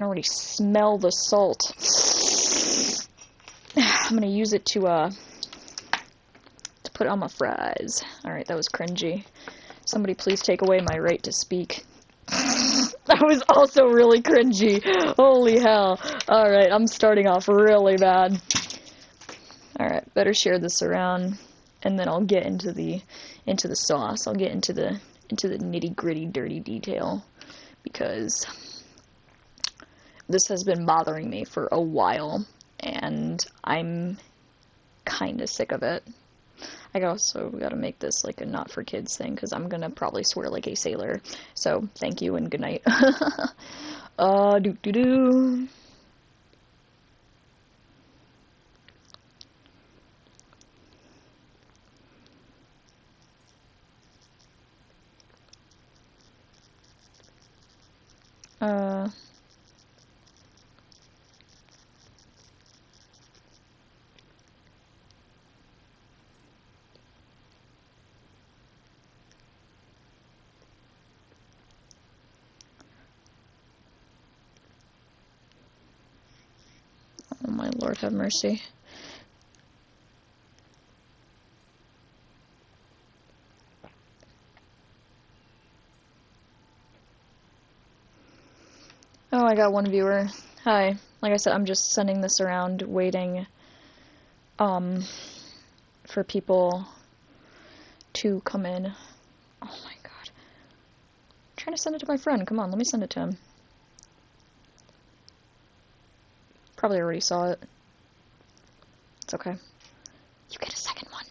I already smell the salt. I'm gonna use it to put on my fries. Alright, that was cringy. Somebody please take away my right to speak. That was also really cringy. Holy hell. Alright, I'm starting off really bad. Alright, better share this around, and then I'll get into the sauce. I'll get into the nitty-gritty dirty detail, because this has been bothering me for a while, and I'm kinda sick of it. I also gotta make this like a not for kids thing, because I'm gonna probably swear like a sailor. So, thank you and good night. Doo-doo-doo. Oh my Lord, have mercy. Oh, I got one viewer. Hi. Like I said, I'm just sending this around, waiting, for people to come in. Oh my God. I'm trying to send it to my friend. Come on, let me send it to him. Probably already saw it. It's okay. You get a second one.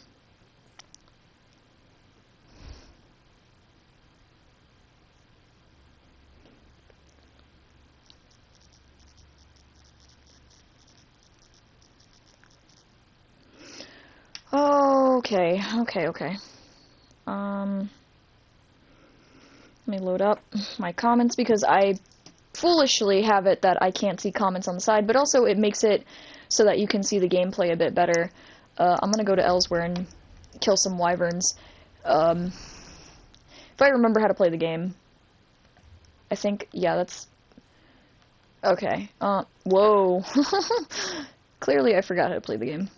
Okay. Let me load up my comments, because I foolishly have it that I can't see comments on the side, but also it makes it so that you can see the gameplay a bit better. I'm gonna go to Elsewhere and kill some wyverns. If I remember how to play the game. I think, yeah, that's... Okay. Whoa. Clearly I forgot how to play the game.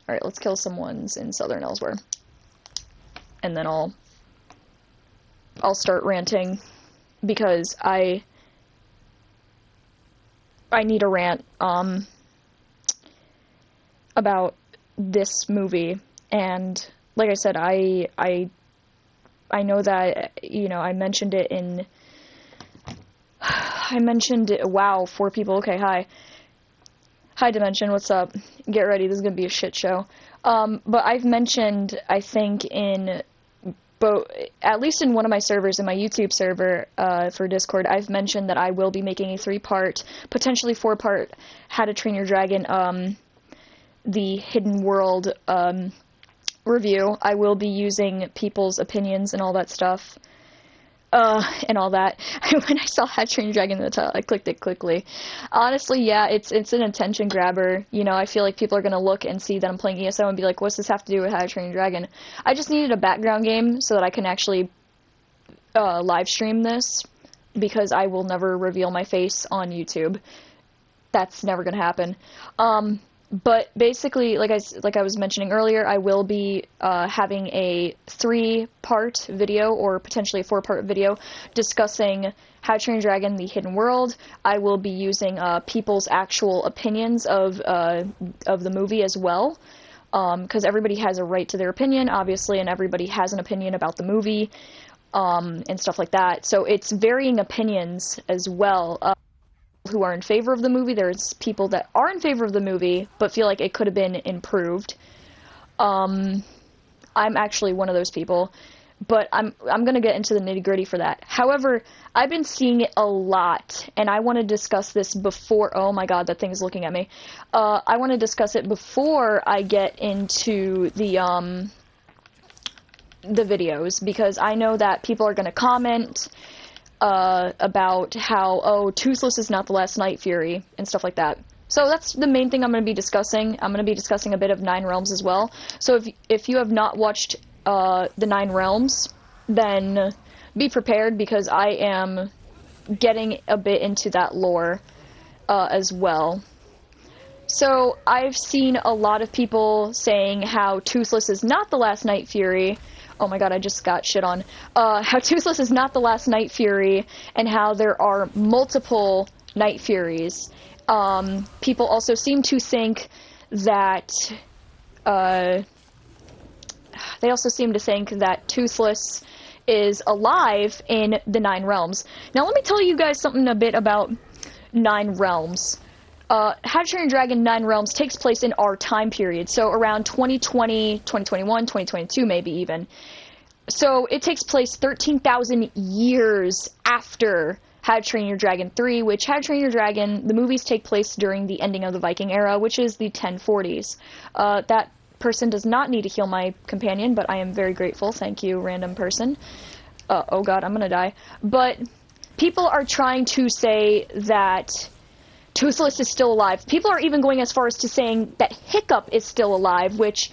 Alright, let's kill some ones in Southern Elsewhere. And then I'll start ranting, because I need a rant, about this movie. And like I said, I know that, you know, I mentioned it, wow, 4 people, okay, hi. Hi, Dimension, what's up? Get ready, this is gonna be a shit show. But I've mentioned, I think at least in one of my servers, in my YouTube server, for Discord, I've mentioned that I will be making a 3-part, potentially 4-part How to Train Your Dragon, the Hidden World, review. I will be using people's opinions and all that stuff. And all that. When I saw How to Train Your Dragon in the title, I clicked it quickly. Honestly, yeah, it's an attention grabber. You know, I feel like people are gonna look and see that I'm playing ESO and be like, what's this have to do with How to Train Your Dragon? I just needed a background game so that I can actually live stream this, because I will never reveal my face on YouTube. That's never gonna happen. But basically, like I was mentioning earlier, I will be having a 3-part video, or potentially a 4-part video, discussing How to Train Your Dragon: The Hidden World. I will be using people's actual opinions of the movie as well, because everybody has a right to their opinion, obviously, and everybody has an opinion about the movie, and stuff like that. So it's varying opinions as well. Who are in favor of the movie. There's people that are in favor of the movie but feel like it could have been improved. I'm actually one of those people, but I'm gonna get into the nitty-gritty for that. However, I've been seeing it a lot, and I want to discuss this before... Oh my god, that thing's looking at me. I want to discuss it before I get into the videos, because I know that people are gonna comment about how, oh, Toothless is not the last Night Fury, and stuff like that. So that's the main thing I'm going to be discussing. I'm going to be discussing a bit of Nine Realms as well. So if you have not watched the Nine Realms, then be prepared, because I am getting a bit into that lore as well. So I've seen a lot of people saying how Toothless is not the last Night Fury. Oh my god, I just got shit on. How Toothless is not the last Night Fury, and how there are multiple Night Furies. People also seem to think that, they also seem to think that Toothless is alive in the Nine Realms. Now let me tell you guys something a bit about Nine Realms. How to Train Your Dragon Nine Realms takes place in our time period, so around 2020, 2021, 2022 maybe even. So it takes place 13,000 years after How to Train Your Dragon 3, which How to Train Your Dragon, the movies take place during the ending of the Viking era, which is the 1040s. That person does not need to heal my companion, but I am very grateful. Thank you, random person. Oh god, I'm gonna die. But people are trying to say that Toothless is still alive. People are even going as far as to saying that Hiccup is still alive, which,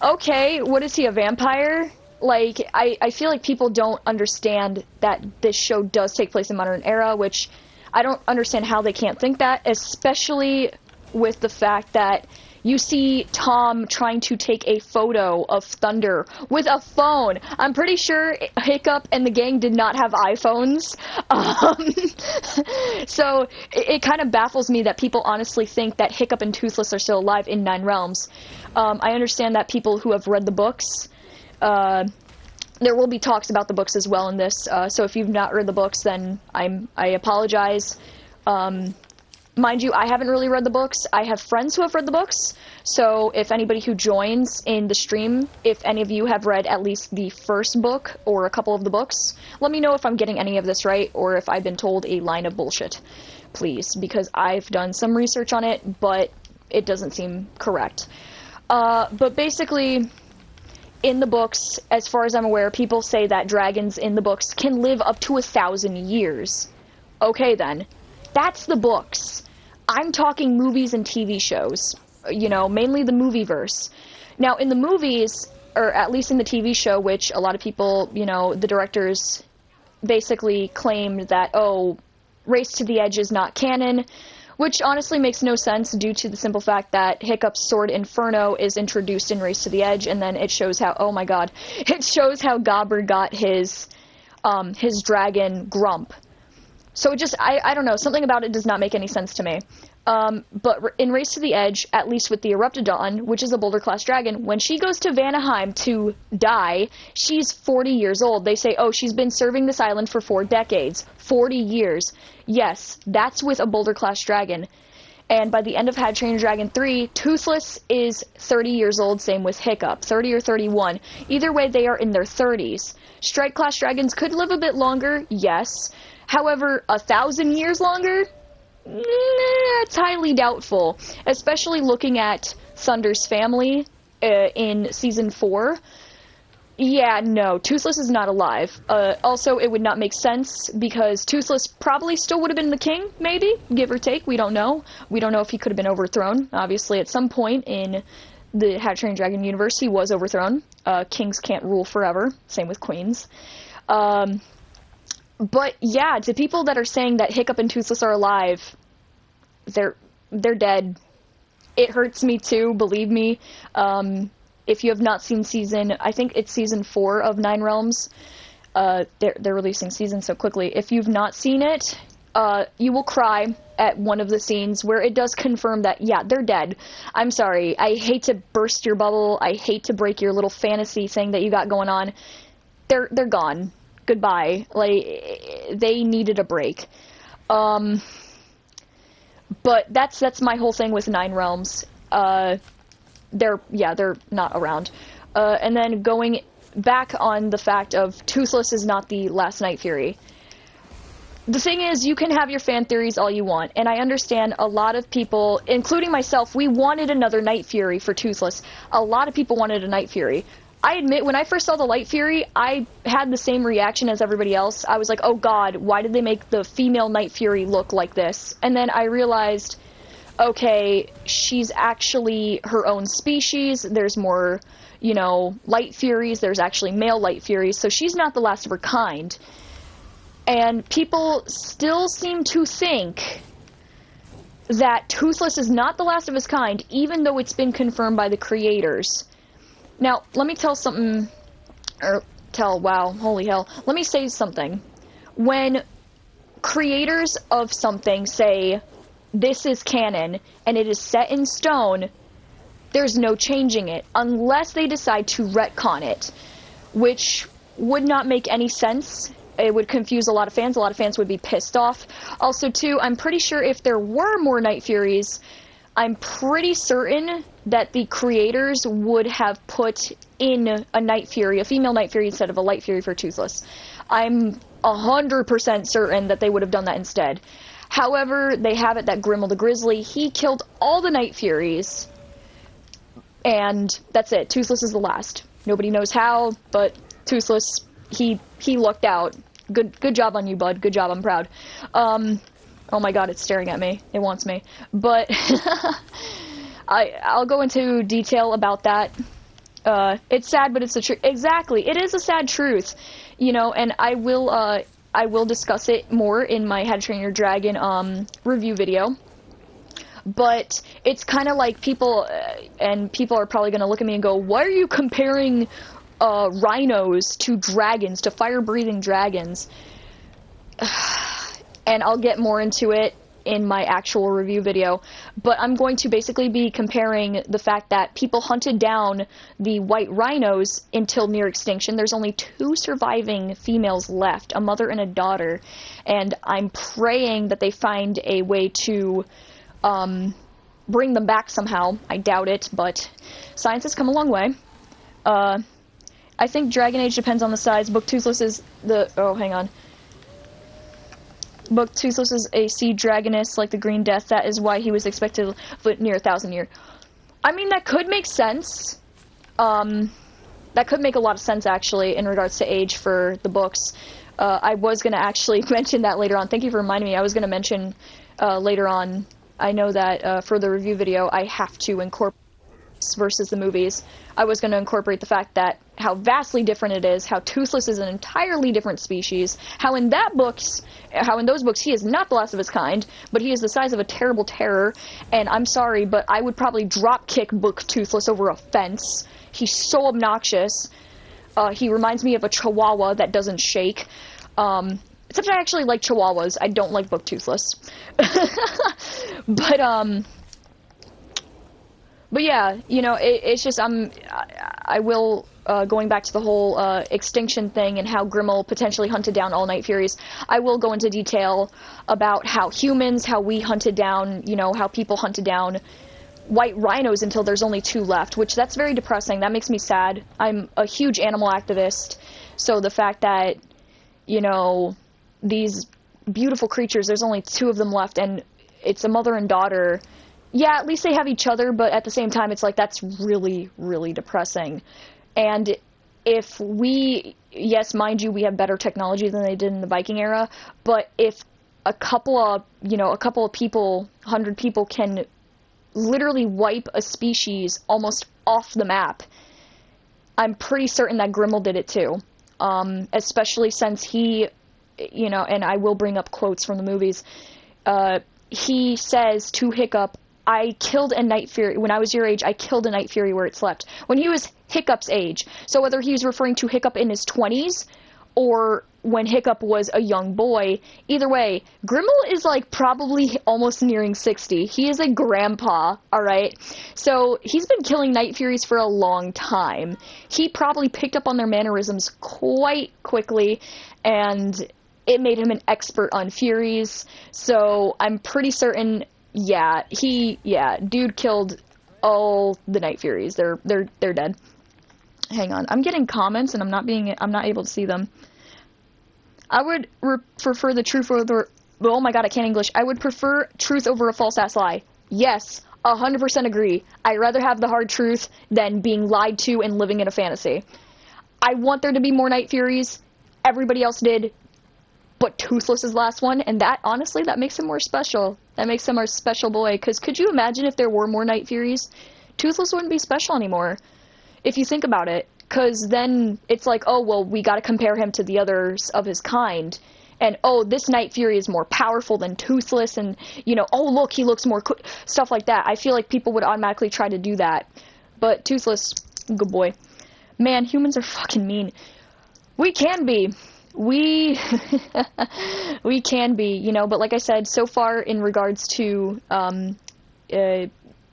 okay, what is he, a vampire? Like, I feel like people don't understand that this show does take place in modern era, which I don't understand how they can't think that, especially with the fact that you see Tom trying to take a photo of Thunder with a phone. I'm pretty sure Hiccup and the gang did not have iPhones. So it kind of baffles me that people honestly think that Hiccup and Toothless are still alive in Nine Realms. I understand that people who have read the books, there will be talks about the books as well in this. So if you've not read the books, then I apologize. Mind you, I haven't really read the books. I have friends who have read the books, so if anybody who joins in the stream, if any of you have read at least the first book or a couple of the books, let me know if I'm getting any of this right or if I've been told a line of bullshit, please, because I've done some research on it, but it doesn't seem correct. But basically, in the books, as far as I'm aware, people say that dragons in the books can live up to 1,000 years. Okay then. That's the books. I'm talking movies and TV shows, you know, mainly the movieverse. Now, in the movies, or at least in the TV show, which a lot of people, you know, the directors basically claimed that, oh, Race to the Edge is not canon, which honestly makes no sense due to the simple fact that Hiccup's sword Inferno is introduced in Race to the Edge, and then it shows how, oh my god, it shows how Gobber got his dragon Grump. So it just, I don't know, something about it does not make any sense to me. But in Race to the Edge, at least with the Eruptodon, which is a Boulder-class dragon, when she goes to Vanaheim to die, she's 40 years old. They say, oh, she's been serving this island for 4 decades. 40 years. Yes, that's with a Boulder-class dragon. And by the end of How to Train Your Dragon 3, Toothless is 30 years old, same with Hiccup, 30 or 31. Either way, they are in their 30s. Strike-class dragons could live a bit longer, yes. However, 1,000 years longer? It's highly doubtful, especially looking at Thunder's family in Season 4. Yeah, no, Toothless is not alive. Also, it would not make sense, because Toothless probably still would have been the king, maybe, give or take, we don't know. We don't know if he could have been overthrown. Obviously, at some point in the How to Train Your Dragon universe, he was overthrown. Kings can't rule forever, same with queens. But yeah, to people that are saying that Hiccup and Toothless are alive, they're dead. It hurts me too, believe me. If you have not seen I think it's season 4 of Nine Realms. They're releasing seasons so quickly. If you've not seen it, you will cry at one of the scenes where it does confirm that, yeah, they're dead. I'm sorry. I hate to burst your bubble. I hate to break your little fantasy thing that you got going on. They're gone. Goodbye. Like, they needed a break. But that's my whole thing with Nine Realms. They're not around. And then going back on the fact of Toothless is not the last Night Fury. The thing is, you can have your fan theories all you want, and I understand a lot of people, including myself, we wanted another Night Fury for Toothless. A lot of people wanted a Night Fury. I admit, when I first saw the Light Fury, I had the same reaction as everybody else. I was like, oh god, why did they make the female Night Fury look like this? And then I realized, okay, she's actually her own species. There's more, you know, Light Furies. There's actually male Light Furies, so she's not the last of her kind. And people still seem to think that Toothless is not the last of his kind, even though it's been confirmed by the creators. Now, let me tell something, wow, holy hell. Let me say something. When creators of something say, this is canon, and it is set in stone, there's no changing it, unless they decide to retcon it, which would not make any sense. It would confuse a lot of fans. A lot of fans would be pissed off. Also, too, I'm pretty sure if there were more Night Furies, I'm pretty certain that the creators would have put in a Night Fury, a female Night Fury, instead of a Light Fury for Toothless. I'm 100% certain that they would have done that instead. However, they have it that Grimmel the Grizzly, he killed all the Night Furies, and that's it. Toothless is the last. Nobody knows how, but Toothless, he lucked out. Good job on you, bud. Good job. I'm proud. Oh my god, it's staring at me. It wants me. But I'll go into detail about that. It's sad, but it's the truth. Exactly. It is a sad truth. You know, and I will discuss it more in my How to Train Your Dragon review video. But it's kind of like people, and people are probably going to look at me and go, why are you comparing rhinos to dragons, to fire-breathing dragons? And I'll get more into it in my actual review video, but I'm going to basically be comparing the fact that people hunted down the white rhinos until near extinction. There's only 2 surviving females left, a mother and a daughter, and I'm praying that they find a way to bring them back somehow. I doubt it, but science has come a long way. I think Dragon Age depends on the size. Book Toothless is Book Toothless is a sea dragoness like the Green Death. That is why he was expected to live near 1,000 years. I mean, that could make sense. That could make a lot of sense, actually, in regards to age for the books. I was going to actually mention that later on. Thank you for reminding me. I was going to mention later on. I know that for the review video, I have to incorporate versus the movies. I was going to incorporate the fact that how vastly different it is, how Toothless is an entirely different species, how in those books he is not the last of his kind, but he is the size of a terrible terror, and I'm sorry, but I would probably drop kick Book Toothless over a fence. He's so obnoxious. He reminds me of a chihuahua that doesn't shake. Except I actually like chihuahuas. I don't like Book Toothless. But yeah, you know, it's just, I will, going back to the whole extinction thing and how Grimmel potentially hunted down all Night Furies, I will go into detail about how we hunted down, you know, how people hunted down white rhinos until there's only 2 left, which that's very depressing. That makes me sad. I'm a huge animal activist, so the fact that, you know, these beautiful creatures, there's only 2 of them left, and it's a mother and daughter. Yeah, at least they have each other, but at the same time, it's like, that's really, really depressing. And if yes, mind you, we have better technology than they did in the Viking era, but if a couple of people, 100 people can literally wipe a species almost off the map, I'm pretty certain that Grimmel did it too. Especially since he, you know, and I will bring up quotes from the movies, he says to Hiccup, I killed a Night Fury. When I was your age, I killed a Night Fury where it slept. When he was Hiccup's age. So whether he was referring to Hiccup in his 20s or when Hiccup was a young boy, either way, Grimmel is like probably almost nearing 60. He is a grandpa, alright? So he's been killing Night Furies for a long time. He probably picked up on their mannerisms quite quickly, and it made him an expert on Furies. So I'm pretty certain, dude killed all the Night Furies. They're dead. Hang on, I'm getting comments and I'm not able to see them. I would prefer the truth over. Oh my god, I can't English. I would prefer truth over a false ass lie. Yes, 100% agree. I'd rather have the hard truth than being lied to and living in a fantasy. I want there to be more Night Furies. Everybody else did. But Toothless is the last one, and that, honestly, that makes him more special. That makes him our special boy, because could you imagine if there were more Night Furies? Toothless wouldn't be special anymore, if you think about it, because then it's like, oh, well, we gotta compare him to the others of his kind, and, oh, this Night Fury is more powerful than Toothless, and, you know, oh, look, he looks more stuff like that. I feel like people would automatically try to do that. But Toothless, good boy. Man, humans are fucking mean. We can be. We can be, you know, but like I said, so far in regards to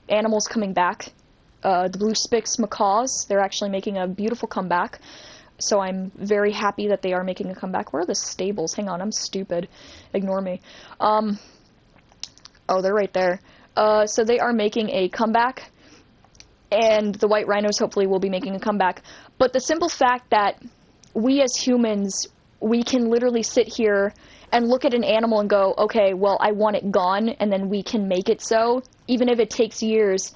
animals coming back, the blue spix macaws, they're actually making a beautiful comeback. So I'm very happy that they are making a comeback. Where are the stables? Hang on, I'm stupid. Ignore me. Oh, they're right there. So they are making a comeback, and the white rhinos hopefully will be making a comeback. But the simple fact that we as humans, we can literally sit here and look at an animal and go, okay, well, I want it gone, and then we can make it so, even if it takes years.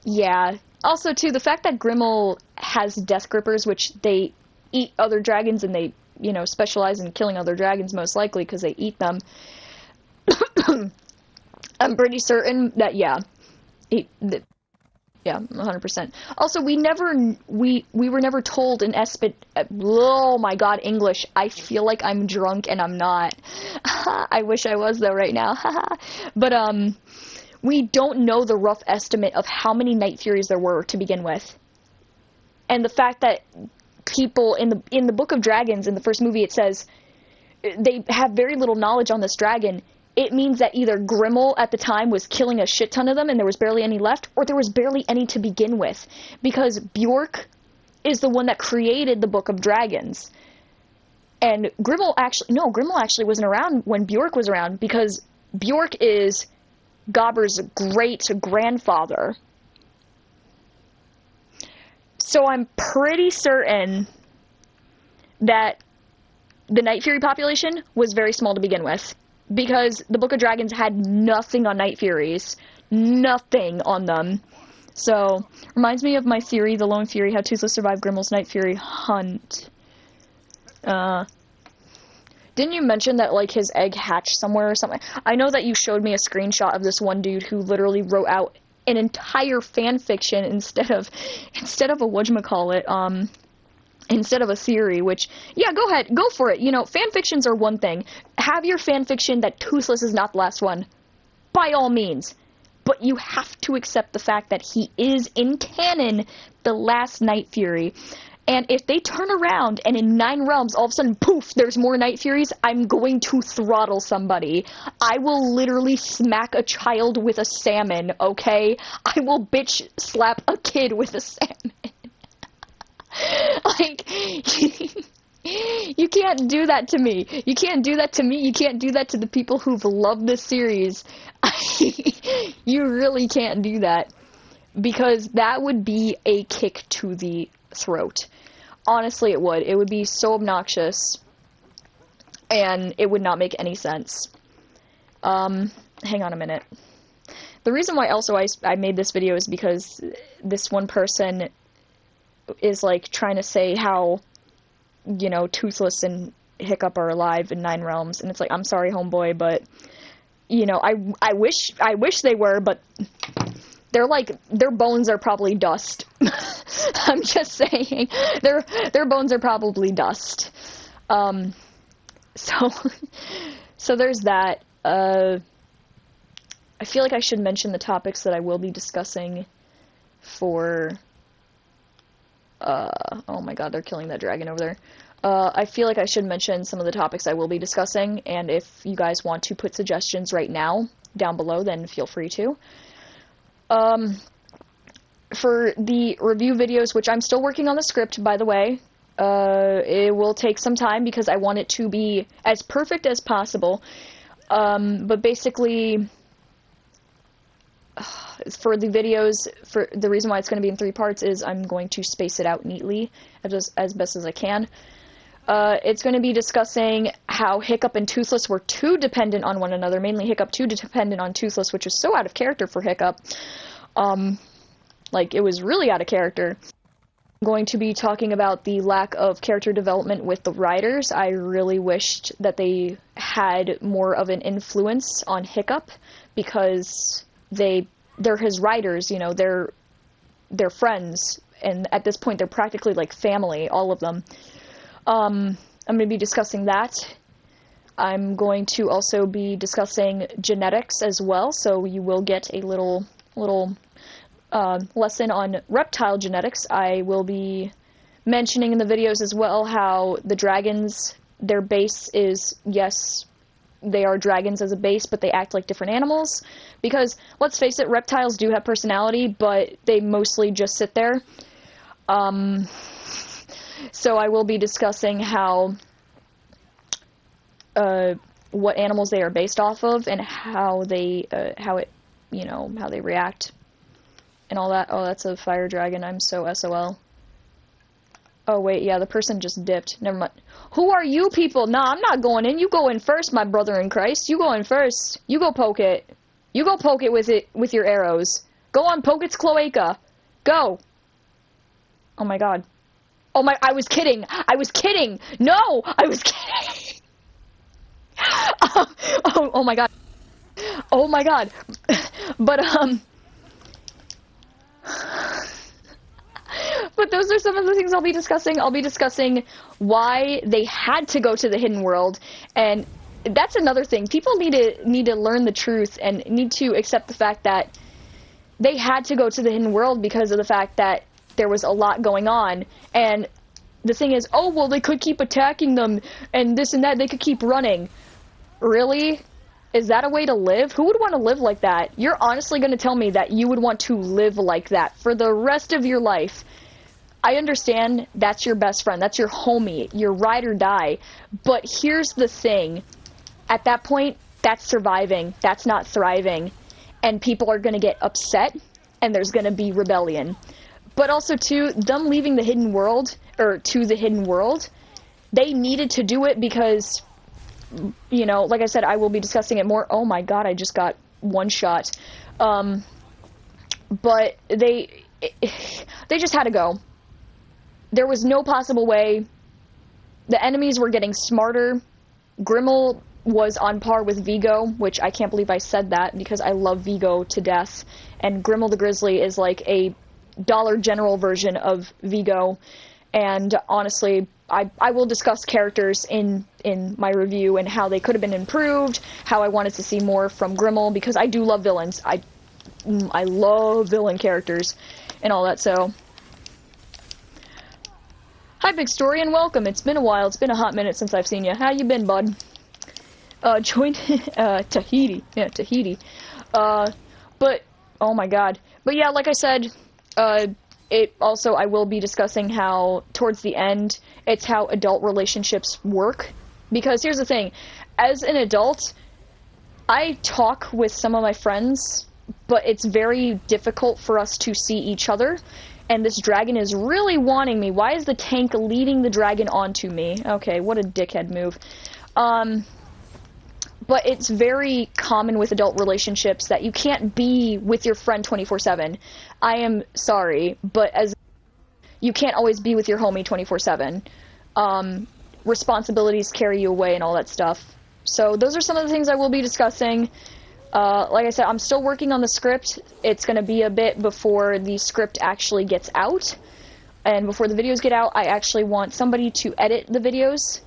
Yeah. Also, too, the fact that Grimmel has death grippers, which they eat other dragons, and they, you know, specialize in killing other dragons, most likely, because they eat them. I'm pretty certain that, yeah, yeah, 100%. Also, we were never told in oh my god, English, I feel like I'm drunk and I'm not. I wish I was, though, right now. But, we don't know the rough estimate of how many Night Furies there were to begin with. And the fact that people in the Book of Dragons, in the first movie, it says they have very little knowledge on this dragon. It means that either Grimmel at the time was killing a shit ton of them and there was barely any left, or there was barely any to begin with. Because Bjork is the one that created the Book of Dragons. And Grimmel actually wasn't around when Bjork was around, because Bjork is Gobber's great-grandfather. So I'm pretty certain that the Night Fury population was very small to begin with, because the Book of Dragons had nothing on Night Furies. Nothing on them. So, reminds me of my theory, the Lone Fury, how Toothless survived Grimmel's Night Fury hunt. Didn't you mention that, like, his egg hatched somewhere or something? I know that you showed me a screenshot of this one dude who literally wrote out an entire fan fiction instead of a whatchamacallit, instead of a theory, which, yeah, go ahead, go for it. You know, fan fictions are one thing. Have your fan fiction that Toothless is not the last one, by all means. But you have to accept the fact that he is, in canon, the last Night Fury. And if they turn around and in 9 realms, all of a sudden, poof, there's more Night Furies, I'm going to throttle somebody. I will literally smack a child with a salmon, okay? I will bitch slap a kid with a salmon. Like, you can't do that to me. You can't do that to me. You can't do that to the people who've loved this series. You really can't do that. Because that would be a kick to the throat. Honestly, it would. It would be so obnoxious. And it would not make any sense. Hang on a minute. The reason why also I made this video is because this one person is, like, trying to say how, you know, Toothless and Hiccup are alive in 9 realms. And it's like, I'm sorry, homeboy, but, you know, I wish they were, but they're like, their bones are probably dust. I'm just saying. Their bones are probably dust. So there's that. I feel like I should mention the topics that I will be discussing for, oh my god, they're killing that dragon over there. I feel like I should mention some of the topics I will be discussing, and if you guys want to put suggestions right now down below, then feel free to. For the review videos, which I'm still working on the script, by the way, it will take some time because I want it to be as perfect as possible. But basically, for the videos, for the reason why it's going to be in 3 parts is I'm going to space it out neatly as best as I can. It's going to be discussing how Hiccup and Toothless were too dependent on one another, mainly Hiccup too dependent on Toothless, which is so out of character for Hiccup. Like, it was really out of character. I'm going to be talking about the lack of character development with the writers. I really wished that they had more of an influence on Hiccup, because they're his writers, you know, they're friends, and at this point they're practically like family, all of them. I'm going to be discussing that. I'm going to also be discussing genetics as well, so you will get a little lesson on reptile genetics. I will be mentioning in the videos as well how the dragons, their base is, yes, they are dragons as a base, but they act like different animals. Because, let's face it, reptiles do have personality, but they mostly just sit there. So I will be discussing how what animals they are based off of and how they how they react and all that. Oh, that's a fire dragon. I'm so SOL. Oh wait, yeah, the person just dipped. Never mind. Who are you people? Nah, I'm not going in. You go in first, my brother in Christ. You go in first. You go poke it. You go poke it with your arrows. Go on, poke its cloaca. Go. Oh my god. Oh my, I was kidding. I was kidding. No, I was kidding. Oh my god. Oh my god. But but those are some of the things I'll be discussing. I'll be discussing why they had to go to the hidden world, and that's another thing. People need to learn the truth and need to accept the fact that they had to go to the hidden world because of the fact that there was a lot going on. And the thing is, oh well, they could keep attacking them and this and that. They could keep running. Really? Is that a way to live? Who would want to live like that? You're honestly going to tell me that you would want to live like that for the rest of your life? I understand that's your best friend. That's your homie. Your ride or die. But here's the thing. At that point, that's surviving. That's not thriving. And people are going to get upset, and there's going to be rebellion. But also, too, them leaving the hidden world, or to the hidden world, they needed to do it because, you know, like I said, I will be discussing it more. Oh my god, I just got one shot. But they just had to go. There was no possible way. The enemies were getting smarter. Grimmel was on par with Vigo, which I can't believe I said that because I love Vigo to death. And Grimmel the Grizzly is like a Dollar General version of Vigo. And honestly, I will discuss characters in my review and how they could have been improved, how I wanted to see more from Grimmel, because I do love villains. I love villain characters and all that, so... Hi, Big Story, and welcome. It's been a while. It's been a hot minute since I've seen you. How you been, bud? Joined... Tahiti. Yeah, Tahiti. But... Oh my god. But yeah, like I said, it also, I will be discussing how, towards the end, it's how adult relationships work. Because here's the thing. As an adult, I talk with some of my friends, but it's very difficult for us to see each other. And this dragon is really wanting me. Why is the tank leading the dragon onto me? Okay, what a dickhead move. But it's very common with adult relationships that you can't be with your friend 24/7. I am sorry, but you can't always be with your homie 24/7. Responsibilities carry you away and all that stuff. So those are some of the things I will be discussing. Like I said, I'm still working on the script. It's going to be a bit before the script actually gets out. And before the videos get out, I actually want somebody to edit the videos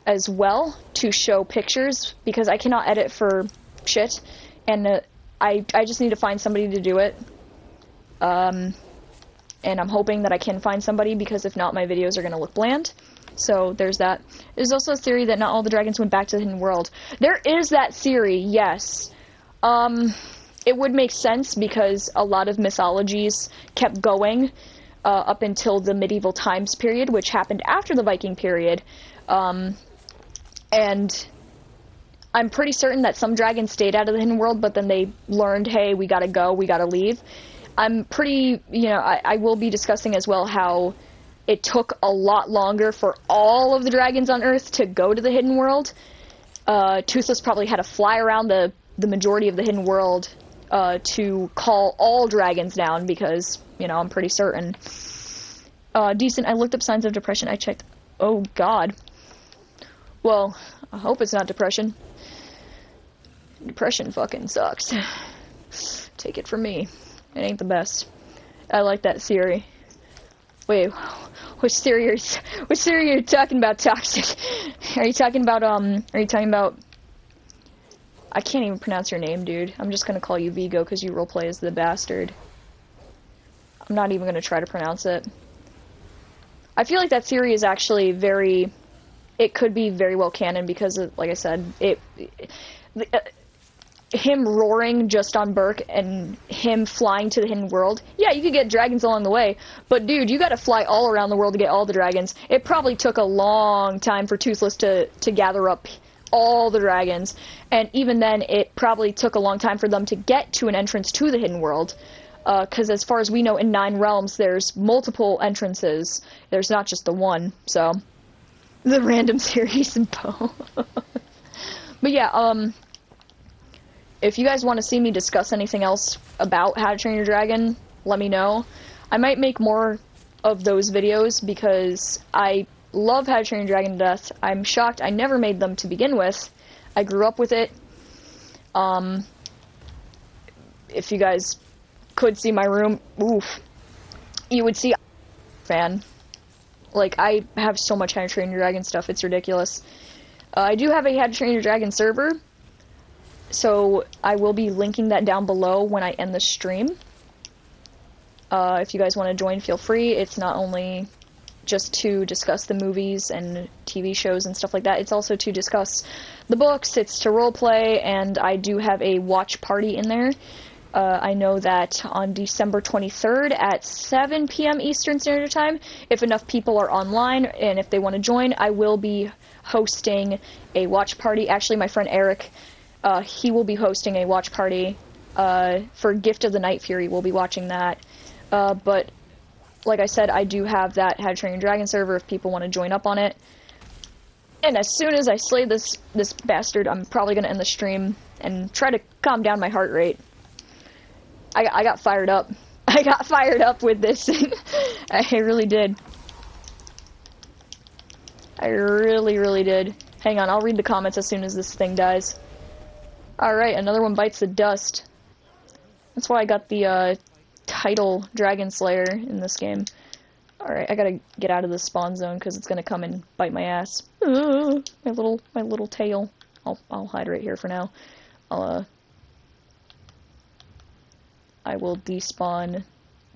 as well to show pictures, because I cannot edit for shit. And I just need to find somebody to do it. And I'm hoping that I can find somebody, because if not, my videos are going to look bland. So there's that. There's also a theory that not all the dragons went back to the hidden world. There is that theory, yes. It would make sense because a lot of mythologies kept going up until the medieval times period, which happened after the Viking period. And I'm pretty certain that some dragons stayed out of the hidden world, but then they learned, hey, we gotta go, we gotta leave. I'm pretty, you know, I will be discussing as well how it took a lot longer for all of the dragons on Earth to go to the hidden world. Toothless probably had to fly around the majority of the hidden world to call all dragons down, because, you know, I'm pretty certain. Decent, I looked up signs of depression, I checked. Oh, God. Well, I hope it's not depression. Depression fucking sucks. Take it from me. It ain't the best. I like that theory. Wait, which theory are you talking about, Toxic? Are you talking about, I can't even pronounce your name, dude. I'm just gonna call you Vigo because you roleplay as the bastard. I'm not even gonna try to pronounce it. I feel like that theory is actually it could be very well canon because, like I said, him roaring just on Burke and him flying to the hidden world. Yeah, you could get dragons along the way, but dude, you gotta fly all around the world to get all the dragons. It probably took a long time for Toothless to gather up all the dragons, and even then, it probably took a long time for them to get to an entrance to the hidden world. Because as far as we know, in 9 realms, there's multiple entrances. There's not just the one, so... The random series and Poe. But yeah, if you guys want to see me discuss anything else about How to Train Your Dragon, let me know. I might make more of those videos because I love How to Train Your Dragon to death. I'm shocked I never made them to begin with. I grew up with it. If you guys could see my room, oof, you would see fan. Like, I have so much How to Train Your Dragon stuff, it's ridiculous. I do have a How to Train Your Dragon server, so I will be linking that down below when I end the stream. If you guys want to join, feel free. It's not only just to discuss the movies and TV shows and stuff like that, it's also to discuss the books, it's to roleplay, and I do have a watch party in there. I know that on December 23rd at 7 p.m. Eastern Standard Time, if enough people are online and if they want to join, I will be hosting a watch party. Actually, my friend Eric, he will be hosting a watch party for Gift of the Night Fury. We'll be watching that. But like I said, I do have that How to Train Your Dragon server if people want to join up on it. And as soon as I slay this bastard, I'm probably going to end the stream and try to calm down my heart rate. I got fired up. I got fired up with this. I really did. I really, really did. Hang on, I'll read the comments as soon as this thing dies. Alright, another one bites the dust. That's why I got the title Dragon Slayer in this game. Alright, I gotta get out of the spawn zone because it's gonna come and bite my ass. My little tail. I'll hide right here for now. I will despawn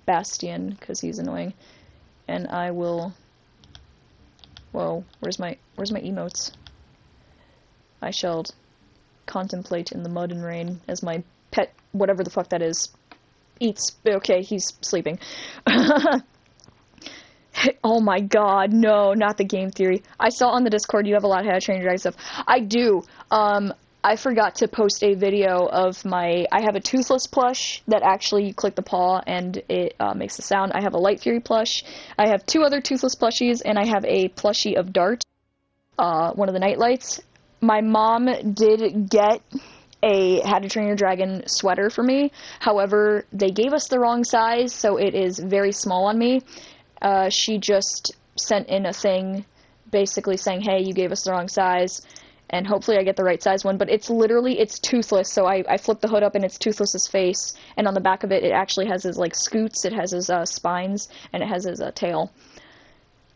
Bastion because he's annoying, and I will. Whoa, where's my emotes? I shall contemplate in the mud and rain as my pet, whatever the fuck that is, eats. Okay, he's sleeping. Oh my god, no, not the game theory. I saw on the Discord you have a lot of How to Train Your Dragon stuff. I do. I forgot to post a video of I have a Toothless plush that actually you click the paw and it makes a sound. I have a Light Fury plush. I have 2 other Toothless plushies, and I have a plushie of Dart, one of the Nightlights. My mom did get a How to Train Your Dragon sweater for me. However, they gave us the wrong size, so it is very small on me. She just sent in a thing basically saying, hey, you gave us the wrong size. And hopefully I get the right size one, but it's Toothless, so I flip the hood up and it's Toothless's face, and on the back of it, it actually has his, like, scoots, it has his, spines, and it has his, tail.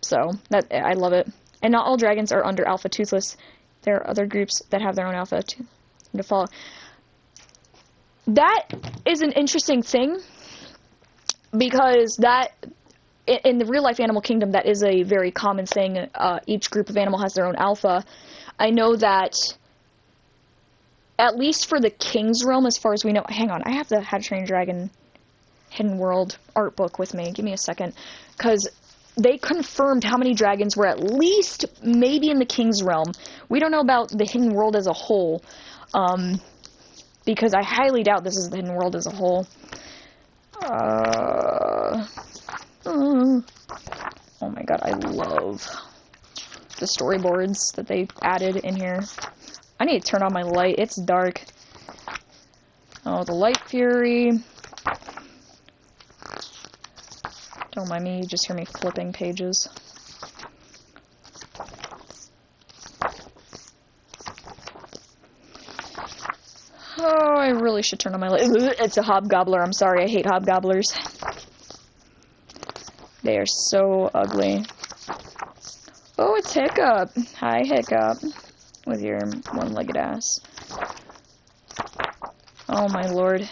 So, I love it. And not all dragons are under Alpha Toothless. There are other groups that have their own Alpha to follow. That is an interesting thing, because in the real-life animal kingdom, that is a very common thing. Each group of animal has their own Alpha. I know that, at least for the King's Realm, as far as we know... Hang on, I have the How to Train Your Dragon Hidden World art book with me. Give me a second. Because they confirmed how many dragons were at least maybe in the King's Realm. We don't know about the Hidden World as a whole. Because I highly doubt this is the Hidden World as a whole. Oh my god, I love the storyboards that they added in here. I need to turn on my light. It's dark. Oh, the Light Fury. Don't mind me, you just hear me flipping pages. Oh, I really should turn on my light. It's a hobgobbler. I'm sorry, I hate hobgobblers. They are so ugly. Oh, it's Hiccup. Hi, Hiccup. With your one-legged ass. Oh, my lord.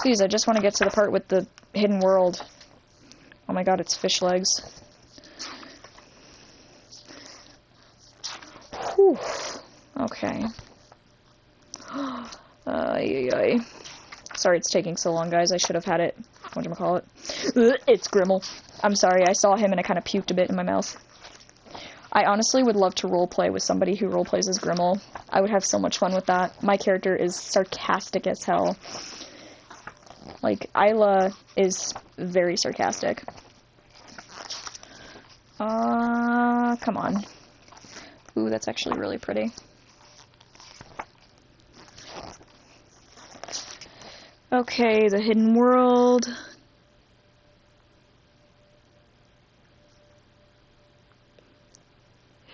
Please, I just want to get to the part with the hidden world. Oh my god, it's fish legs. Whew. Okay. Sorry it's taking so long, guys. I should have had it. Whatchamacallit? It's Grimmel. I'm sorry, I saw him and I kind of puked a bit in my mouth. I honestly would love to roleplay with somebody who roleplays as Grimmel. I would have so much fun with that. My character is sarcastic as hell. Like, Isla is very sarcastic. Come on. Ooh, that's actually really pretty. Okay, the hidden world.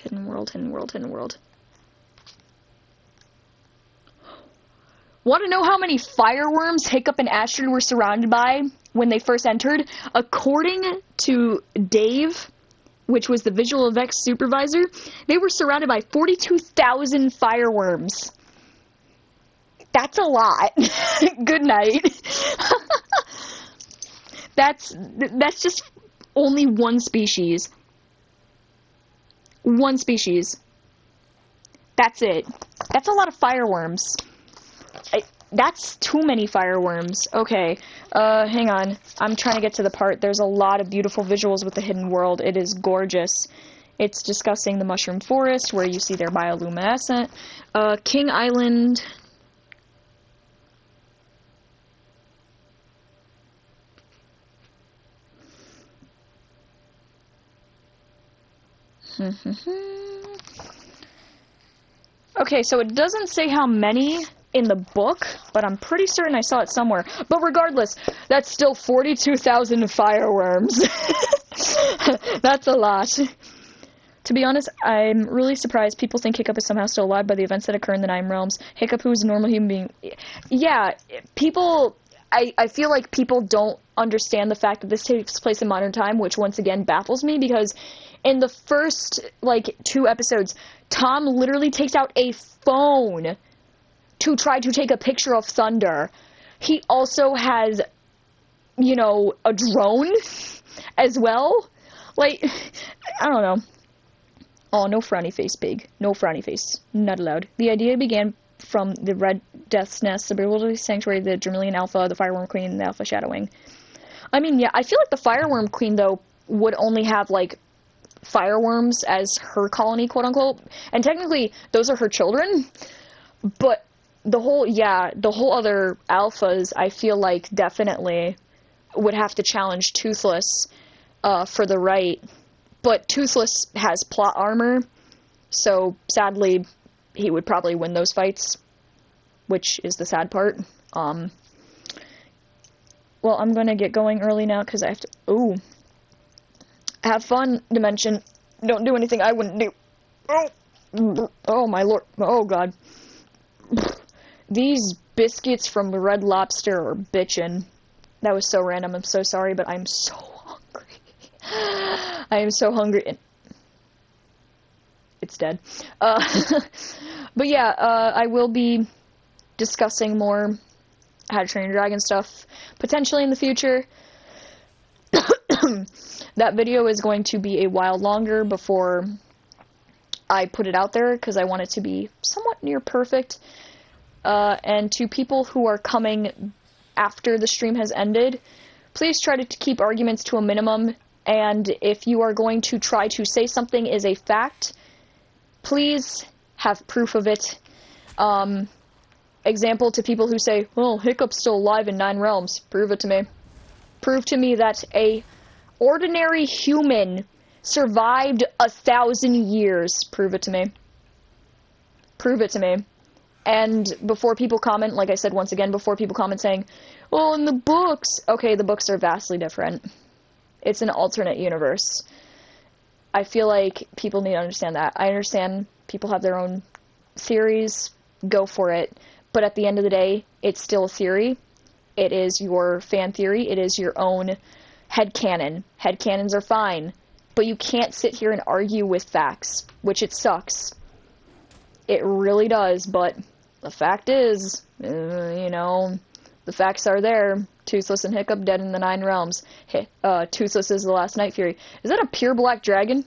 Hidden world, hidden world, hidden world. Want to know how many fireworms Hiccup and Astrid were surrounded by when they first entered? According to Dave, which was the visual effects supervisor, they were surrounded by 42,000 fireworms. That's a lot. Good night. That's just only one species. One species. That's it. That's a lot of fireworms. That's too many fireworms. Okay, hang on. I'm trying to get to the part. There's a lot of beautiful visuals with the hidden world. It is gorgeous. It's discussing the mushroom forest, where you see their bioluminescent. King Island. Okay, so it doesn't say how many in the book, but I'm pretty certain I saw it somewhere. But regardless, that's still 42,000 fireworms. That's a lot. To be honest, I'm really surprised people think Hiccup is somehow still alive by the events that occur in the Nine Realms. Hiccup, who is a normal human being... Yeah, people... I feel like people don't understand the fact that this takes place in modern time, which once again baffles me, because in the first, like, 2 episodes, Tom literally takes out a phone to try to take a picture of Thunder. He also has, you know, a drone as well. Like, I don't know. Oh, no frowny face, pig. No frowny face. Not allowed. The idea began from the Red Death's Nest, the Bewilderly Sanctuary, the Germillion Alpha, the Fireworm Queen, and the Alpha Shadowing. I mean, yeah, I feel like the Fireworm Queen, though, would only have, like, fireworms as her colony, quote-unquote. And technically, those are her children. But the whole other alphas, I feel like, definitely would have to challenge Toothless for the right. But Toothless has plot armor, so sadly, he would probably win those fights, which is the sad part. Well, I'm gonna get going early now, because I have to... Ooh. Have fun, Dimension. Don't do anything I wouldn't do. Oh! Oh, my lord. Oh, God. These biscuits from Red Lobster are bitchin'. That was so random. I'm so sorry, but I'm so hungry. I am so hungry. It's dead. But yeah, I will be discussing more How to Train Your Dragon stuff potentially in the future. That video is going to be a while longer before I put it out there, because I want it to be somewhat near perfect. And to people who are coming after the stream has ended, please try to keep arguments to a minimum, and if you are going to try to say something is a fact, please have proof of it. Example to people who say, well, Hiccup's still alive in Nine Realms. Prove it to me. Prove to me that a ordinary human survived 1,000 years. Prove it to me. Prove it to me. And before people comment, like I said once again, before people comment saying, well, in the books, okay, the books are vastly different. It's an alternate universe. I feel like people need to understand that. I understand people have their own theories. Go for it. But at the end of the day, it's still a theory. It is your fan theory. It is your own headcanon. Headcanons are fine. but you can't sit here and argue with facts, which it sucks. It really does, but the fact is, you know, the facts are there. Toothless and Hiccup dead in the 9 realms. Toothless is the last Night Fury. Is that a pure black dragon?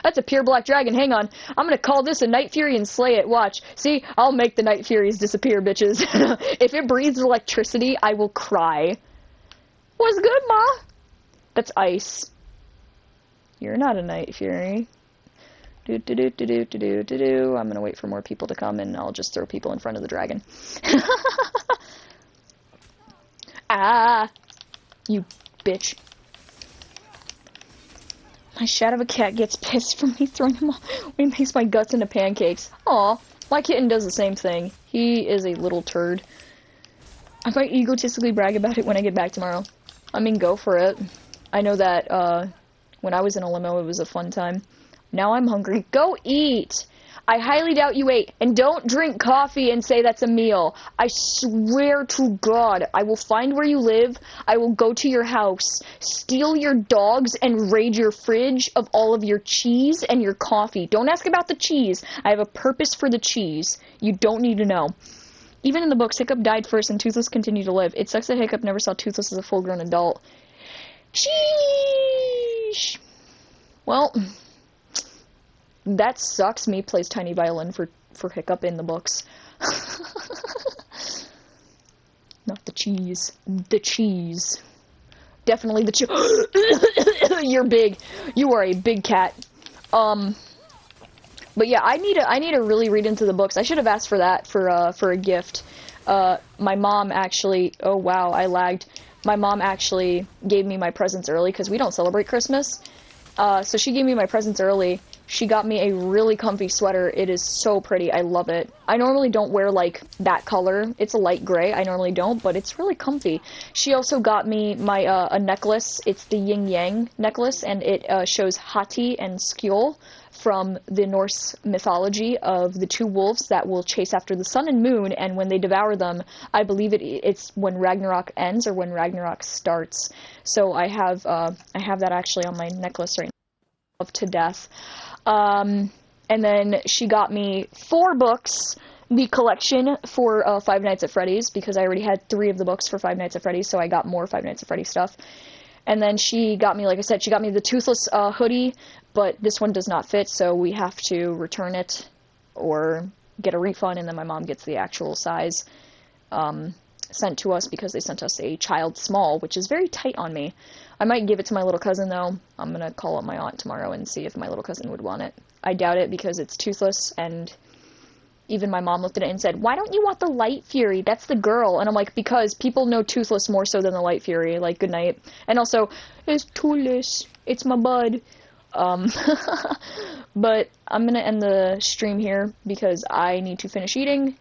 That's a pure black dragon. Hang on. I'm gonna call this a Night Fury and slay it. Watch. See? I'll make the Night Furies disappear, bitches. If it breathes electricity, I will cry. What's good, Ma? That's ice. You're not a Night Fury. I'm gonna wait for more people to come, and I'll just throw people in front of the dragon. Ah! You bitch. My shadow of a cat gets pissed from me throwing him off when he makes my guts into pancakes. Aw, my kitten does the same thing. He is a little turd. I might egotistically brag about it when I get back tomorrow. I mean, go for it. I know that, when I was in a limo, it was a fun time. Now I'm hungry. Go eat! I highly doubt you ate. And don't drink coffee and say that's a meal. I swear to God, I will find where you live, I will go to your house, steal your dogs, and raid your fridge of all of your cheese and your coffee. Don't ask about the cheese. I have a purpose for the cheese. You don't need to know. Even in the books, Hiccup died first and Toothless continued to live. It sucks that Hiccup never saw Toothless as a full-grown adult. Sheesh! Well, that sucks. Me plays tiny violin for Hiccup in the books. Not the cheese. The cheese. Definitely the cheese. You're big. You are a big cat. But yeah, I need to really read into the books. I should have asked for that for a gift. My mom actually, oh wow, I lagged. My mom actually gave me my presents early because we don't celebrate Christmas. So she gave me my presents early. She got me a really comfy sweater. It is so pretty. I love it. I normally don't wear, like, that color. It's a light gray. I normally don't, but it's really comfy. She also got me my a necklace. It's the Yin Yang necklace, and it shows Hati and Skjold from the Norse mythology of the 2 wolves that will chase after the sun and moon, and when they devour them, I believe it's when Ragnarok ends or when Ragnarok starts. So I have that actually on my necklace right now. Love to death. And then she got me 4 books, the collection for Five Nights at Freddy's, because I already had 3 of the books for Five Nights at Freddy's, so I got more Five Nights at Freddy's stuff. And then she got me, like I said, she got me the Toothless hoodie, but this one does not fit, so we have to return it or get a refund, and then my mom gets the actual size sent to us because they sent us a child small, which is very tight on me. I might give it to my little cousin, though. I'm going to call up my aunt tomorrow and see if my little cousin would want it. I doubt it because it's Toothless, and even my mom looked at it and said, "Why don't you want the Light Fury? That's the girl." And I'm like, because people know Toothless more so than the Light Fury. Like, good night. And also, it's Toothless. It's my bud. But I'm going to end the stream here because I need to finish eating.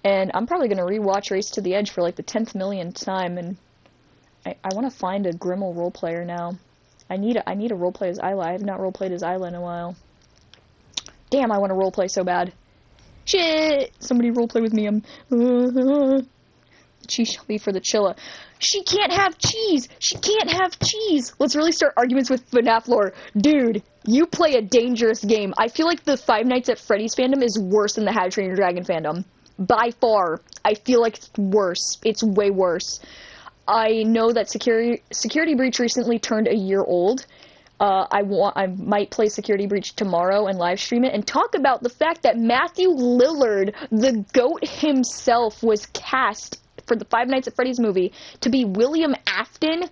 And I'm probably going to rewatch Race to the Edge for like the 10th millionth time, and I want to find a Grimmel roleplayer now. I need a roleplay as Isla. I have not roleplayed as Isla in a while. Damn, I want to roleplay so bad. Shit! Somebody roleplay with me. Cheese shall be for the Chilla. She can't have cheese! She can't have cheese! Let's really start arguments with FNAF lore. Dude, you play a dangerous game. I feel like the Five Nights at Freddy's fandom is worse than the How to Train Your Dragon fandom. By far. I feel like it's worse. It's way worse. I know that Security Breach recently turned a year old. I might play Security Breach tomorrow and live stream it and talk about the fact that Matthew Lillard, the GOAT himself, was cast for the Five Nights at Freddy's movie to be William Afton.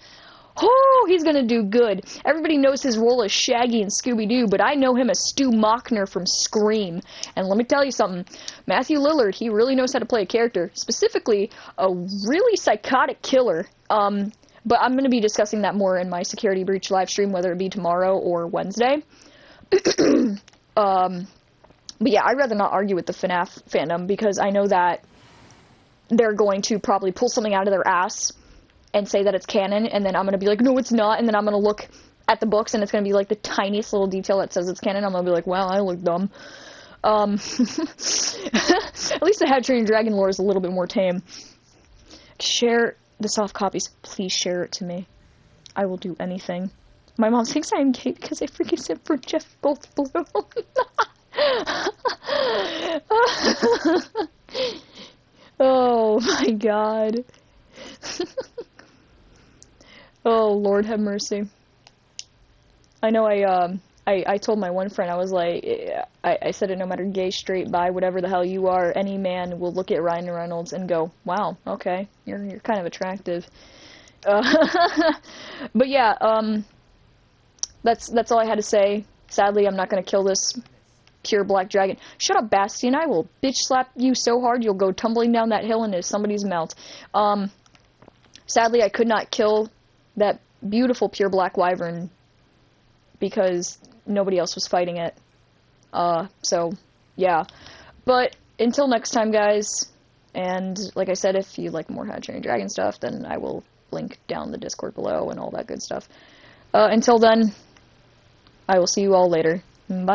Oh, he's gonna do good. Everybody knows his role as Shaggy in Scooby-Doo, but I know him as Stu Mockner from Scream. And let me tell you something, Matthew Lillard, he really knows how to play a character, specifically a really psychotic killer. But I'm gonna be discussing that more in my Security Breach live stream, whether it be tomorrow or Wednesday. But yeah, I'd rather not argue with the FNAF fandom because I know that they're going to probably pull something out of their ass and say that it's canon, and then I'm going to be like, no, it's not, and then I'm going to look at the books, and it's going to be like the tiniest little detail that says it's canon. I'm going to be like, wow, I look dumb. At least the How to Train Your Dragon lore is a little bit more tame. Share the soft copies. Please share it to me. I will do anything. My mom thinks I am gay because I freaking said for Jeff Goldblum. Oh my god. Oh, Lord have mercy. I know I told my one friend, I was like, I said it, no matter gay, straight, bi, whatever the hell you are, any man will look at Ryan Reynolds and go, wow, okay, you're kind of attractive. But yeah, that's all I had to say. Sadly, I'm not gonna kill this pure black dragon. Shut up, Bastion. I will bitch slap you so hard you'll go tumbling down that hill into somebody's mouth. Sadly, I could not kill that beautiful pure black wyvern because nobody else was fighting it. So, yeah. But until next time, guys, and like I said, if you like more How to Train Your Dragon stuff, then I will link down the Discord below and all that good stuff. Until then, I will see you all later. Bye.